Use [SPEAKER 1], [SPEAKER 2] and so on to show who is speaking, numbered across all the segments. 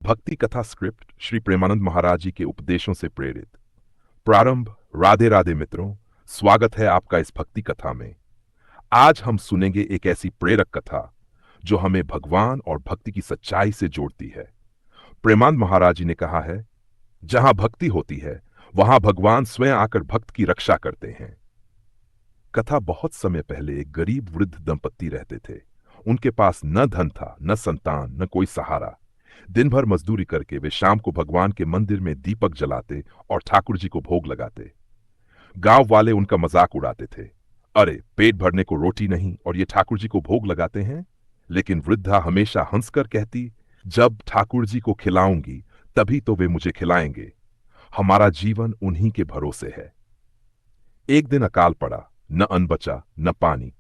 [SPEAKER 1] भक्ति कथा स्क्रिप्ट श्री प्रेमानंद महाराज जी के उपदेशों से प्रेरित। प्रारंभ। राधे राधे मित्रों, स्वागत है आपका इस भक्ति कथा में। आज हम सुनेंगे एक ऐसी प्रेरक कथा जो हमें भगवान और भक्ति की सच्चाई से जोड़ती है। प्रेमानंद महाराज जी ने कहा है, जहां भक्ति होती है वहां भगवान स्वयं आकर भक्त की रक्षा करते हैं। कथा बहुत समय पहले एक गरीब वृद्ध दंपत्ति रहते थे। उनके पास न धन था, न संतान, न कोई सहारा। दिन भर मजदूरी करके वे शाम को भगवान के मंदिर में दीपक जलाते और ठाकुर जी को भोग लगाते। गांव वाले उनका मजाक उड़ाते थे, अरे पेट भरने को रोटी नहीं और ये ठाकुर जी को भोग लगाते हैं। लेकिन वृद्धा हमेशा हंसकर कहती, जब ठाकुर जी को खिलाऊंगी तभी तो वे मुझे खिलाएंगे। हमारा जीवन उन्हीं के भरोसे है। एक दिन अकाल पड़ा, न अन्न बचा न पानी।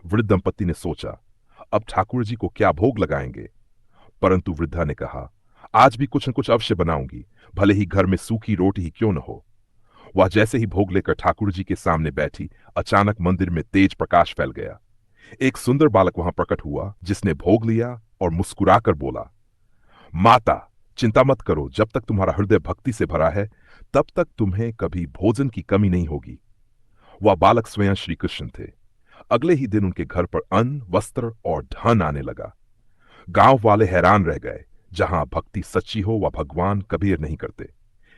[SPEAKER 1] वृद्ध दंपत्ति ने सोचा, अब ठाकुर जी को क्या भोग लगाएंगे। परंतु वृद्धा ने कहा, आज भी कुछ न कुछ अवश्य बनाऊंगी, भले ही घर में सूखी रोटी ही क्यों न हो। वह जैसे ही भोग लेकर ठाकुर जी के सामने बैठी, अचानक मंदिर में तेज प्रकाश फैल गया। एक सुंदर बालक वहां प्रकट हुआ, जिसने भोग लिया और मुस्कुराकर बोला, माता चिंता मत करो, जब तक तुम्हारा हृदय भक्ति से भरा है तब तक तुम्हें कभी भोजन की कमी नहीं होगी। वह बालक स्वयं श्री कृष्ण थे। अगले ही दिन उनके घर पर अन्न, वस्त्र और धन आने लगा। गांव वाले हैरान रह गए। जहां भक्ति सच्ची हो वह भगवान कभी नहीं करते।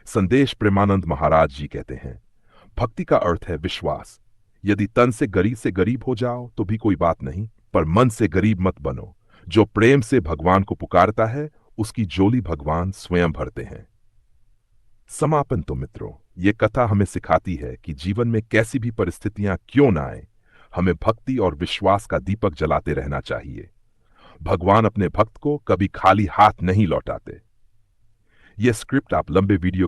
[SPEAKER 1] संदेश प्रेमानंद महाराज जी कहते हैं, भक्ति का अर्थ है विश्वास। यदि तन से गरीब हो जाओ तो भी कोई बात नहीं, पर मन से गरीब मत बनो। जो प्रेम से भगवान को पुकारता है उसकी झोली भगवान स्वयं भरते हैं। समापन तो मित्रों, ये कथा हमें सिखाती है कि जीवन में कैसी भी परिस्थितियां क्यों ना आए, हमें भक्ति और विश्वास का दीपक जलाते रहना चाहिए। भगवान अपने भक्त को कभी खाली हाथ नहीं लौटाते। यह स्क्रिप्ट आप लंबे वीडियो